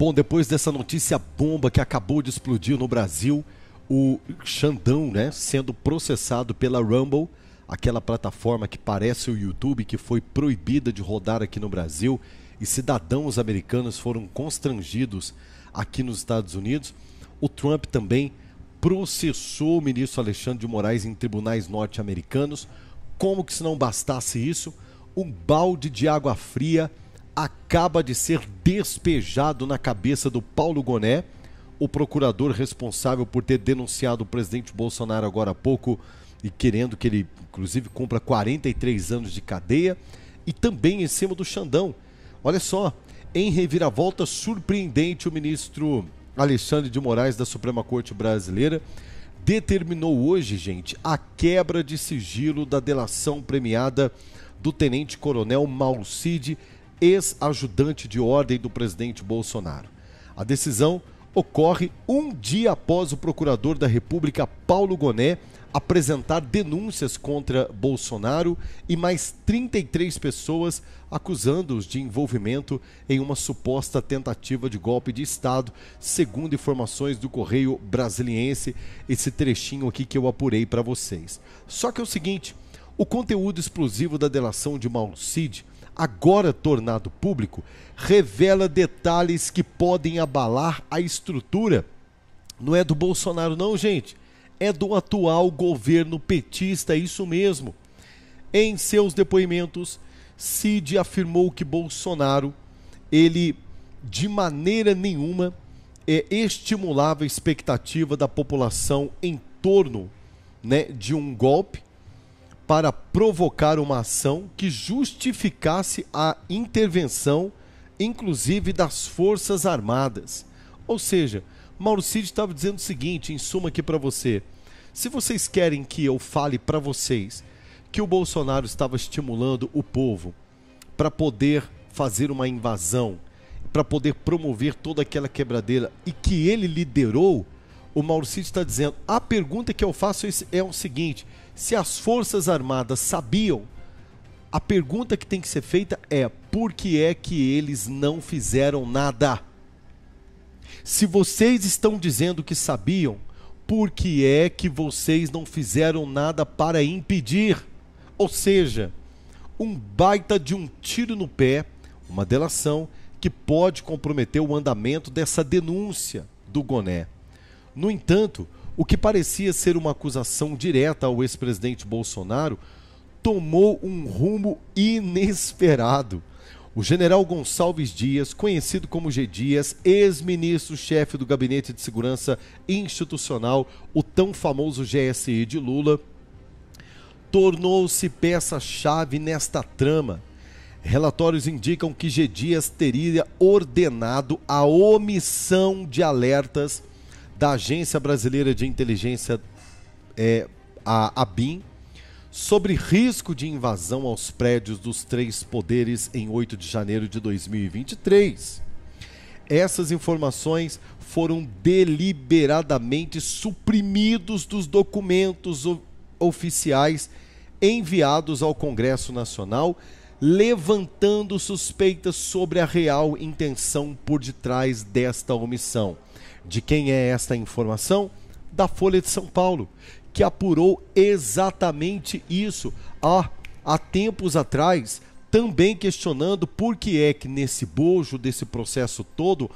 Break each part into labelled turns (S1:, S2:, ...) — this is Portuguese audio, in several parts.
S1: Bom, depois dessa notícia bomba que acabou de explodir no Brasil, o Xandão, né, sendo processado pela Rumble, aquela plataforma que parece o YouTube, que foi proibida de rodar aqui no Brasil, e cidadãos americanos foram constrangidos aqui nos Estados Unidos. O Trump também processou o ministro Alexandre de Moraes em tribunais norte-americanos. Como que se não bastasse isso, um balde de água fria acaba de ser despejado na cabeça do Paulo Gonet, o procurador responsável por ter denunciado o presidente Bolsonaro agora há pouco e querendo que ele, inclusive, cumpra 43 anos de cadeia, e também em cima do Xandão. Olha só, em reviravolta surpreendente, o ministro Alexandre de Moraes da Suprema Corte Brasileira determinou hoje, gente, a quebra de sigilo da delação premiada do tenente-coronel Mauro Cid, ex-ajudante de ordem do presidente Bolsonaro. A decisão ocorre um dia após o procurador da República, Paulo Gonet, apresentar denúncias contra Bolsonaro e mais 33 pessoas, acusando-os de envolvimento em uma suposta tentativa de golpe de Estado, segundo informações do Correio Brasiliense, esse trechinho aqui que eu apurei para vocês. Só que é o seguinte, o conteúdo explosivo da delação de Mauro Cid, agora tornado público, revela detalhes que podem abalar a estrutura. Não é do Bolsonaro não, gente. É do atual governo petista, isso mesmo. Em seus depoimentos, Cid afirmou que Bolsonaro, ele de maneira nenhuma estimulava a expectativa da população em torno, né, de um golpe para provocar uma ação que justificasse a intervenção, inclusive das Forças Armadas. Ou seja, Mauro Cid estava dizendo o seguinte, em suma aqui para você: se vocês querem que eu fale para vocês que o Bolsonaro estava estimulando o povo para poder fazer uma invasão, para poder promover toda aquela quebradeira e que ele liderou, o Mauro Cid está dizendo, a pergunta que eu faço é o seguinte: se as Forças Armadas sabiam, a pergunta que tem que ser feita é: por que é que eles não fizeram nada? Se vocês estão dizendo que sabiam, por que é que vocês não fizeram nada para impedir? Ou seja, um baita de um tiro no pé, uma delação que pode comprometer o andamento dessa denúncia do Gonet. No entanto, o que parecia ser uma acusação direta ao ex-presidente Bolsonaro tomou um rumo inesperado. O general Gonçalves Dias, conhecido como G. Dias, ex-ministro-chefe do Gabinete de Segurança Institucional, o tão famoso GSI de Lula, tornou-se peça-chave nesta trama. Relatórios indicam que G. Dias teria ordenado a omissão de alertas da Agência Brasileira de Inteligência, a ABIN, sobre risco de invasão aos prédios dos três poderes em 8 de janeiro de 2023. Essas informações foram deliberadamente suprimidos dos documentos oficiais enviados ao Congresso Nacional, levantando suspeitas sobre a real intenção por detrás desta omissão. De quem é esta informação? Da Folha de São Paulo, que apurou exatamente isso há tempos atrás, também questionando por que é que nesse bojo desse processo todo,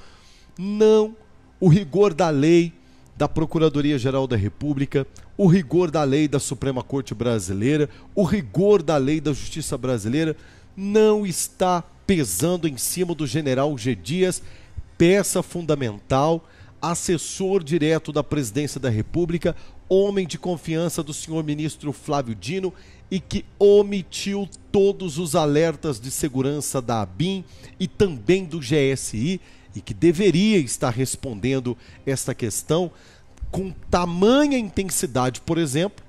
S1: não o rigor da lei da Procuradoria-Geral da República, o rigor da lei da Suprema Corte Brasileira, o rigor da lei da Justiça Brasileira não está pesando em cima do general G. Dias, peça fundamental, assessor direto da Presidência da República, homem de confiança do senhor ministro Flávio Dino e que omitiu todos os alertas de segurança da ABIN e também do GSI e que deveria estar respondendo esta questão com tamanha intensidade, por exemplo,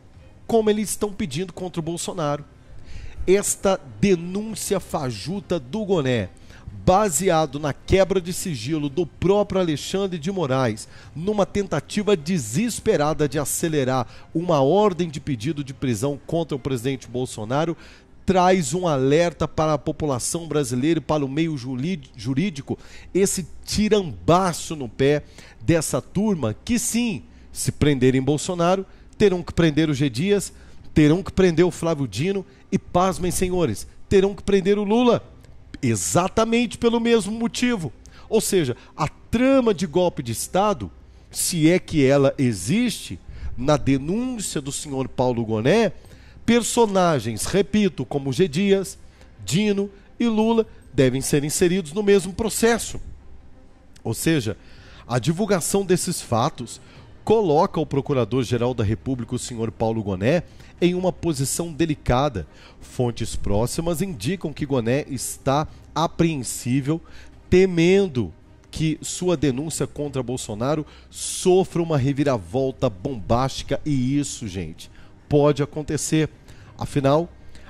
S1: como eles estão pedindo contra o Bolsonaro. Esta denúncia fajuta do Gonet, baseado na quebra de sigilo do próprio Alexandre de Moraes, numa tentativa desesperada de acelerar uma ordem de pedido de prisão contra o presidente Bolsonaro, traz um alerta para a população brasileira e para o meio jurídico, esse tirambaço no pé dessa turma que sim, se prenderem Bolsonaro, terão que prender o G. Dias, terão que prender o Flávio Dino e, pasmem senhores, terão que prender o Lula, exatamente pelo mesmo motivo. Ou seja, a trama de golpe de Estado, se é que ela existe, na denúncia do senhor Paulo Gonet, personagens, repito, como G. Dias, Dino e Lula devem ser inseridos no mesmo processo. Ou seja, a divulgação desses fatos coloca o Procurador-Geral da República, o senhor Paulo Gonet, em uma posição delicada. Fontes próximas indicam que Gonet está apreensível, temendo que sua denúncia contra Bolsonaro sofra uma reviravolta bombástica, e isso, gente, pode acontecer. Afinal,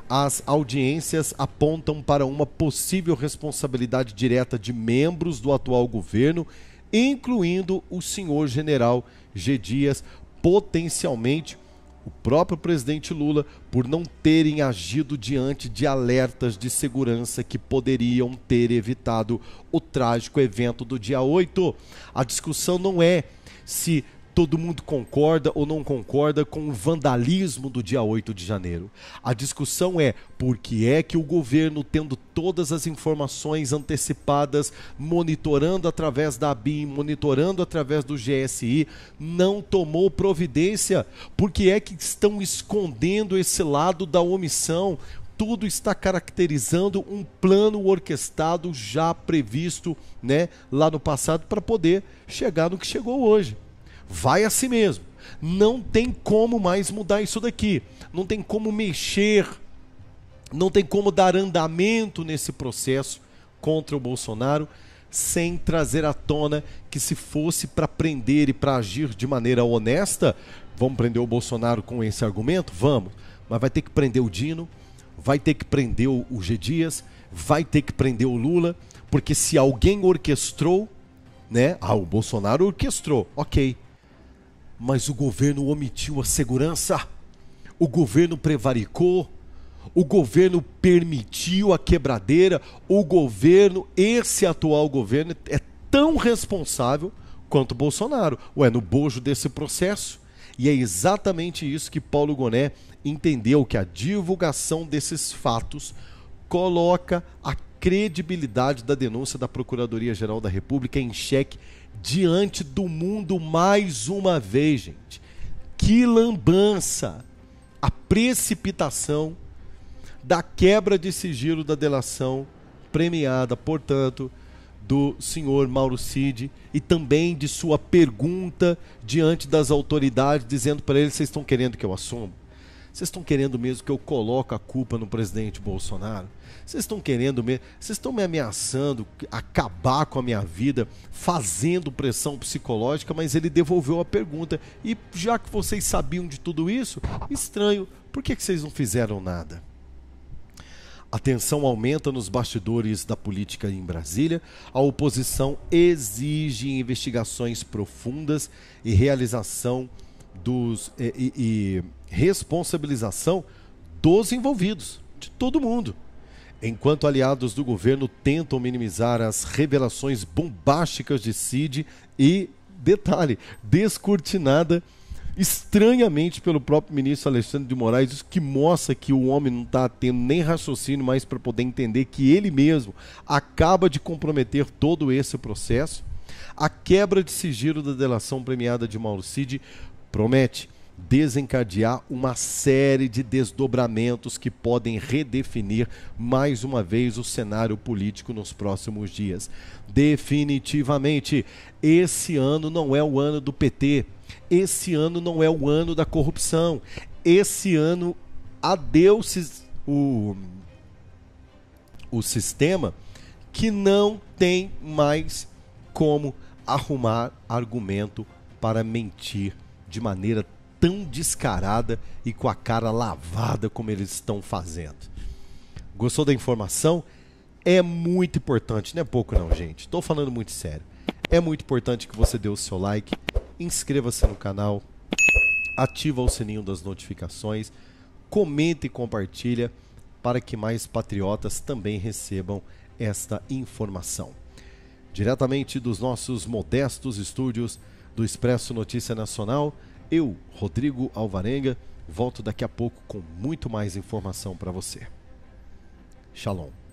S1: as audiências apontam para uma possível responsabilidade direta de membros do atual governo, incluindo o senhor general G. Dias, potencialmente o próprio presidente Lula, por não terem agido diante de alertas de segurança que poderiam ter evitado o trágico evento do dia 8. A discussão não é se todo mundo concorda ou não concorda com o vandalismo do dia 8 de janeiro. A discussão é por que é que o governo, tendo todas as informações antecipadas, monitorando através da ABIN, monitorando através do GSI, não tomou providência? Por que é que estão escondendo esse lado da omissão? Tudo está caracterizando um plano orquestrado já previsto, né, lá no passado, para poder chegar no que chegou hoje. Vai assim mesmo. Não tem como mais mudar isso daqui. Não tem como mexer, não tem como dar andamento nesse processo contra o Bolsonaro sem trazer à tona que, se fosse para prender e para agir de maneira honesta, vamos prender o Bolsonaro com esse argumento? Vamos. Mas vai ter que prender o Dino, vai ter que prender o G. Dias, vai ter que prender o Lula, porque se alguém orquestrou, né? O Bolsonaro orquestrou, ok. Mas o governo omitiu a segurança, o governo prevaricou, o governo permitiu a quebradeira, o governo, esse atual governo, é tão responsável quanto o Bolsonaro, no bojo desse processo. E é exatamente isso que Paulo Gonet entendeu, que a divulgação desses fatos coloca a credibilidade da denúncia da Procuradoria-Geral da República em xeque diante do mundo mais uma vez, gente. Que lambança! A precipitação da quebra de sigilo da delação premiada, portanto, do senhor Mauro Cid, e também de sua pergunta diante das autoridades, dizendo para ele: vocês estão querendo que eu assuma? Vocês estão querendo mesmo que eu coloque a culpa no presidente Bolsonaro? Vocês estão querendo mesmo? Vocês estão me ameaçando acabar com a minha vida, fazendo pressão psicológica? Mas ele devolveu a pergunta. E já que vocês sabiam de tudo isso, estranho, por que vocês não fizeram nada? A tensão aumenta nos bastidores da política em Brasília. A oposição exige investigações profundas e realização e responsabilização dos envolvidos, de todo mundo. Enquanto aliados do governo tentam minimizar as revelações bombásticas de Cid e, detalhe, descortinada estranhamente pelo próprio ministro Alexandre de Moraes, isso que mostra que o homem não está tendo nem raciocínio mais para poder entender que ele mesmo acaba de comprometer todo esse processo. A quebra de sigilo da delação premiada de Mauro Cid promete desencadear uma série de desdobramentos que podem redefinir mais uma vez o cenário político nos próximos dias. Definitivamente, esse ano não é o ano do PT, esse ano não é o ano da corrupção, esse ano adeus o sistema que não tem mais como arrumar argumento para mentir de maneira tão descarada e com a cara lavada como eles estão fazendo. Gostou da informação? É muito importante, não é pouco não, gente. Estou falando muito sério. É muito importante que você dê o seu like, inscreva-se no canal, ativa o sininho das notificações, comenta e compartilha para que mais patriotas também recebam esta informação. Diretamente dos nossos modestos estúdios do Expresso Notícia Nacional, eu, Rodrigo Alvarenga, volto daqui a pouco com muito mais informação para você. Shalom.